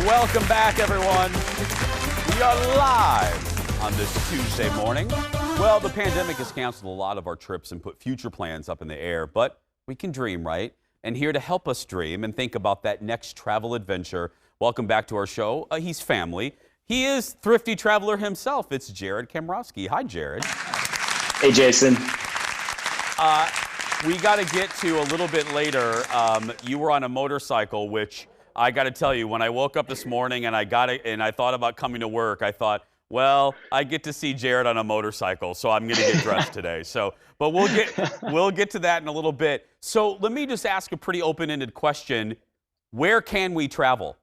Welcome back, everyone. We are live on this Tuesday morning. Well, the pandemic has canceled a lot of our trips and put future plans up in the air, but we can dream, right? And here to help us dream and think about that next travel adventure, welcome back to our show. He's family. He is Thrifty Traveler himself. It's Jared Kamrowski. Hi, Jared. Hey, Jason. We got to get to a little bit later. You were on a motorcycle, which I got to tell you, when I woke up this morning and I thought about coming to work, I thought, well, I get to see Jared on a motorcycle, so I'm going to get dressed today. But we'll get to that in a little bit. So let me just ask a pretty open-ended question. Where can we travel?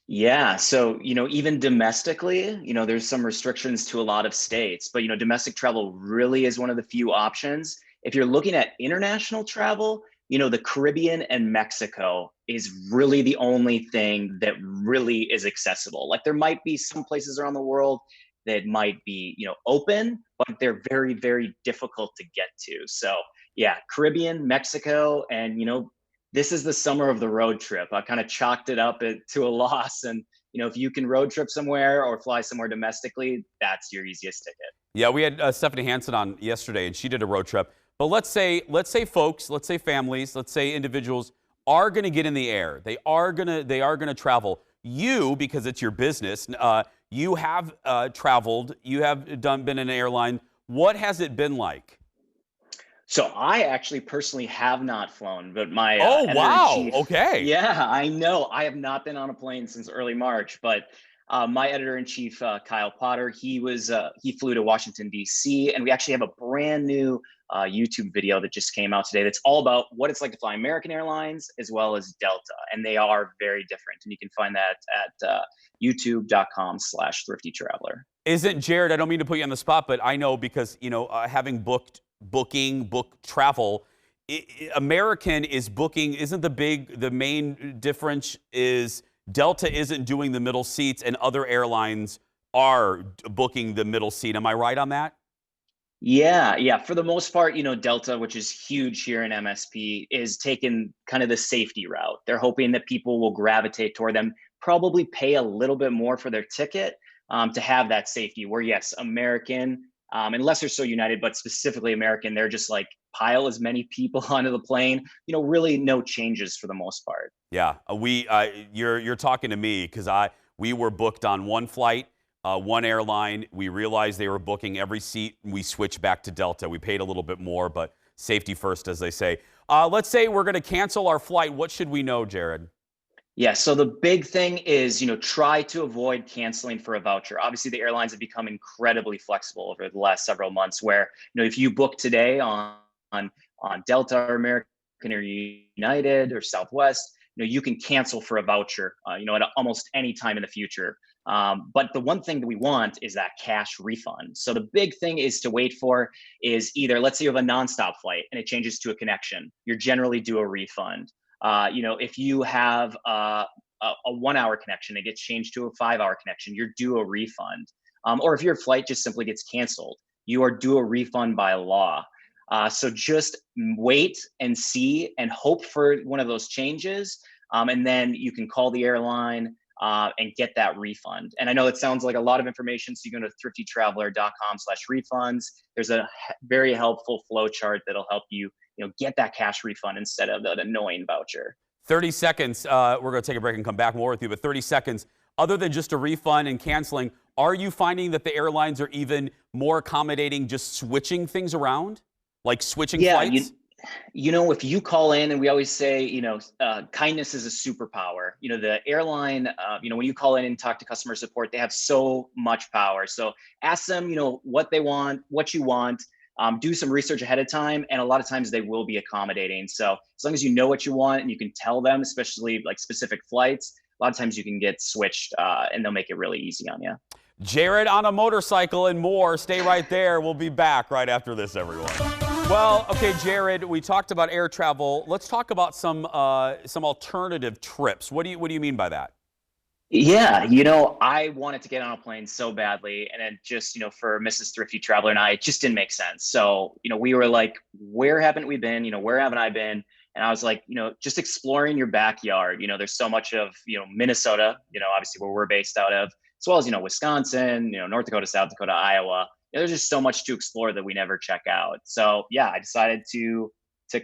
Yeah, so, even domestically, there's some restrictions to a lot of states, but, domestic travel really is one of the few options. If you're looking at international travel, the Caribbean and Mexico is really the only thing that really is accessible. Like there might be some places around the world that might be, open, but they're very, very difficult to get to. So yeah, Caribbean, Mexico, and, this is the summer of the road trip. I kind of chalked it up to a loss. And, if you can road trip somewhere or fly somewhere domestically, that's your easiest ticket. Yeah, we had Stephanie Hansen on yesterday, and she did a road trip. But let's say folks, let's say families, let's say individuals are going to get in the air. They are going to travel. You, because it's your business, you have traveled. You have been in an airline. What has it been like? So I actually personally have not flown, but my wow, okay, yeah, I know. I have not been on a plane since early March, but my editor-in-chief, Kyle Potter, he flew to Washington, D.C., and we actually have a brand new YouTube video that just came out today that's all about what it's like to fly American Airlines as well as Delta, and they are very different. And you can find that at youtube.com/Thirfty Traveler. Isn't Jared, I don't mean to put you on the spot, but I know because, having booked travel, American is booking, isn't the main difference is Delta isn't doing the middle seats and other airlines are booking the middle seat. Am I right on that? Yeah. For the most part, Delta, which is huge here in MSP, is taking kind of the safety route. They're hoping that people will gravitate toward them, probably pay a little bit more for their ticket to have that safety. Where yes, American, unless they're so United, but specifically American, they're just like pile as many people onto the plane. Really no changes for the most part. Yeah, you're talking to me because we were booked on one flight. One airline, we realized they were booking every seat. We switched back to Delta. We paid a little bit more, but safety first, as they say. Let's say we're going to cancel our flight. What should we know, Jared? Yeah, so the big thing is, try to avoid canceling for a voucher. Obviously, the airlines have become incredibly flexible over the last several months where, if you book today on Delta or American or United or Southwest, you can cancel for a voucher, at almost any time in the future. But the one thing that we want is that cash refund. So the big thing is to wait for is either, let's say you have a nonstop flight and it changes to a connection, you're generally due a refund. If you have a 1 hour connection, it gets changed to a 5 hour connection, you're due a refund. Or if your flight just simply gets canceled, you are due a refund by law. So just wait and see and hope for one of those changes. And then you can call the airline and get that refund. And I know it sounds like a lot of information, so you go to thriftytraveler.com/refunds. There's a very helpful flow chart that'll help you, get that cash refund instead of that annoying voucher. 30 seconds. We're going to take a break and come back more with you, but 30 seconds. Other than just a refund and canceling, are you finding that the airlines are even more accommodating, just switching things around? Like switching flights? If you call in, and we always say, kindness is a superpower. The airline, when you call in and talk to customer support, they have so much power. So ask them, what they want, what you want, do some research ahead of time. And a lot of times they will be accommodating. So as long as you know what you want and you can tell them, especially like specific flights, a lot of times you can get switched and they'll make it really easy on you. Jared on a motorcycle and more. Stay right there. We'll be back right after this, everyone. Well, okay, Jared, we talked about air travel. Let's talk about some alternative trips. What do you mean by that? Yeah, I wanted to get on a plane so badly, and then just, for Mrs. Thrifty Traveler and I, it just didn't make sense. So, we were like, where haven't we been? Where haven't I been? And I was like, just exploring your backyard. There's so much of, Minnesota, obviously where we're based out of, as well as, Wisconsin, North Dakota, South Dakota, Iowa. There's just so much to explore that we never check out. So yeah, I decided to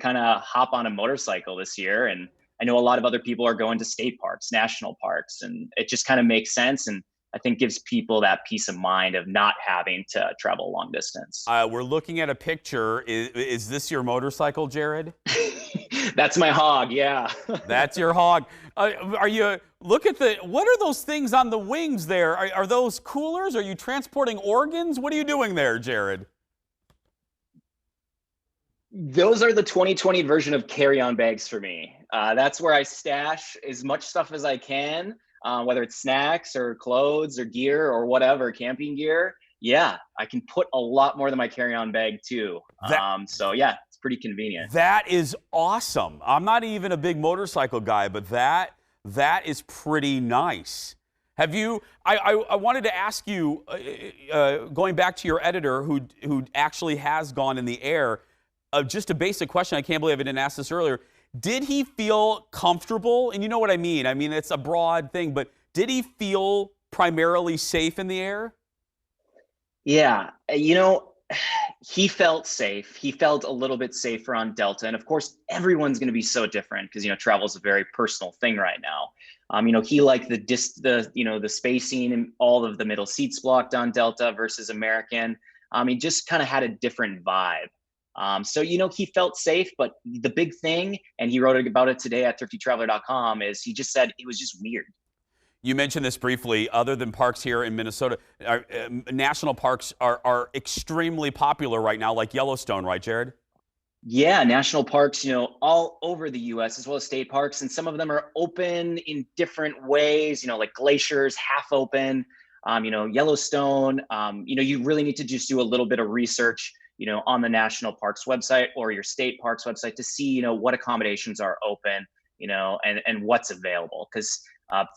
kind of hop on a motorcycle this year, and I know a lot of other people are going to state parks, national parks, and it just kind of makes sense. And I think gives people that peace of mind of not having to travel long distance. We're looking at a picture. Is this your motorcycle, Jared? That's my hog, yeah. That's your hog. Look at what are those things on the wings there? Are those coolers? Are you transporting organs? What are you doing there, Jared? Those are the 2020 version of carry-on bags for me. That's where I stash as much stuff as I can, whether it's snacks or clothes or gear or whatever, camping gear. Yeah, I can put a lot more than my carry-on bag too. So yeah, it's pretty convenient. That is awesome. I'm not even a big motorcycle guy, but that is pretty nice. Have you? I wanted to ask you, going back to your editor who actually has gone in the air. Just a basic question. I can't believe I didn't ask this earlier. Did he feel comfortable? And you know what I mean. I mean, it's a broad thing, but did he feel primarily safe in the air? Yeah, he felt safe. He felt a little bit safer on Delta. And of course, everyone's going to be so different because, travel is a very personal thing right now. He liked the spacing and all of the middle seats blocked on Delta versus American. He just kind of had a different vibe. So, he felt safe, but the big thing, and he wrote about it today at thriftytraveler.com, is he just said it was just weird. You mentioned this briefly. Other than parks here in Minnesota, national parks are extremely popular right now, like Yellowstone, right, Jared? Yeah, national parks, all over the U.S. as well as state parks, and some of them are open in different ways. Like glaciers, half open. Yellowstone. You really need to just do a little bit of research, on the national parks website or your state parks website to see, what accommodations are open, and what's available, because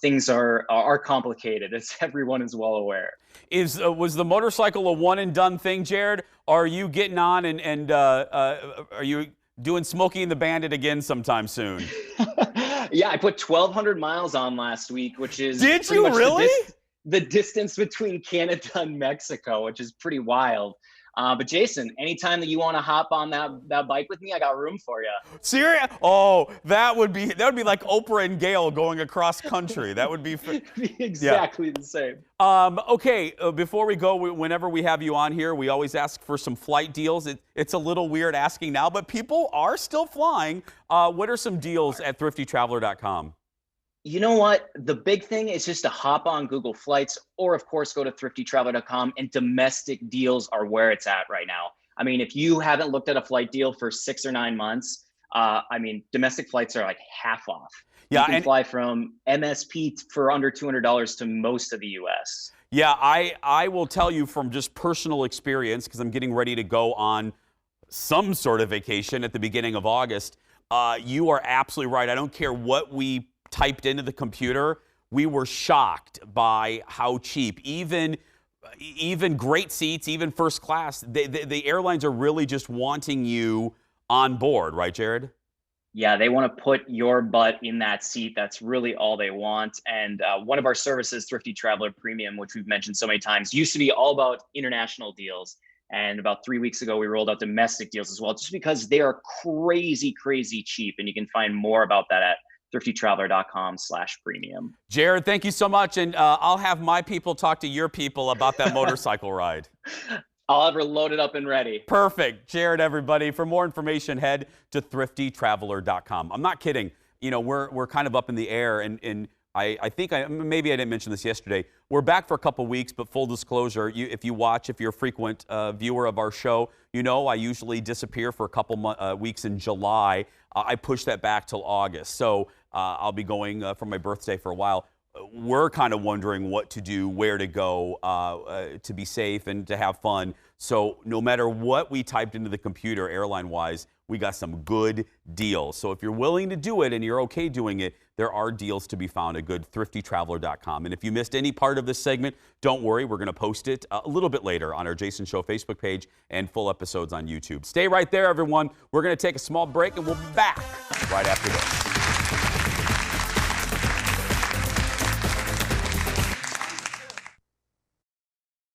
things are complicated, as everyone is well aware. Was the motorcycle a one and done thing, Jared? Are you getting on and are you doing Smokey and the Bandit again sometime soon? Yeah, I put 1,200 miles on last week, which is Did you really? The distance between Canada and Mexico, which is pretty wild. But Jason, anytime that you want to hop on that bike with me, I got room for you. Serious? Oh, that would be like Oprah and Gail going across country. That would be exactly the same. Okay, before we go, whenever we have you on here, we always ask for some flight deals. It's a little weird asking now, but people are still flying. What are some deals at thriftytraveler.com? You know what? The big thing is just to hop on Google Flights, or of course go to thriftytraveler.com, and domestic deals are where it's at right now. I mean, if you haven't looked at a flight deal for 6 or 9 months, domestic flights are like half off. Yeah, you can fly from MSP for under $200 to most of the US. Yeah, I will tell you from just personal experience, because I'm getting ready to go on some sort of vacation at the beginning of August. You are absolutely right. I don't care what we typed into the computer, we were shocked by how cheap. Even great seats, even first class, the airlines are really just wanting you on board, right, Jared? Yeah, they want to put your butt in that seat. That's really all they want. And one of our services, Thrifty Traveler Premium, which we've mentioned so many times, used to be all about international deals. And about 3 weeks ago, we rolled out domestic deals as well, just because they are crazy, crazy cheap. And you can find more about that at thriftytraveler.com/premium. Jared, thank you so much. And I'll have my people talk to your people about that motorcycle ride. I'll have her loaded up and ready. Perfect. Jared, everybody. For more information, head to thriftytraveler.com. I'm not kidding. We're kind of up in the air, and I think maybe I didn't mention this yesterday. We're back for a couple weeks, but full disclosure, if you're a frequent viewer of our show, I usually disappear for a couple weeks in July. I push that back till August. So I'll be going for my birthday for a while. we're kind of wondering what to do, where to go to be safe and to have fun. So no matter what we typed into the computer airline-wise, we got some good deals. So if you're willing to do it and you're okay doing it, there are deals to be found at thriftytraveler.com. And if you missed any part of this segment, don't worry. We're going to post it a little bit later on our Jason Show Facebook page and full episodes on YouTube. Stay right there, everyone. We're going to take a small break, and we'll be back right after this.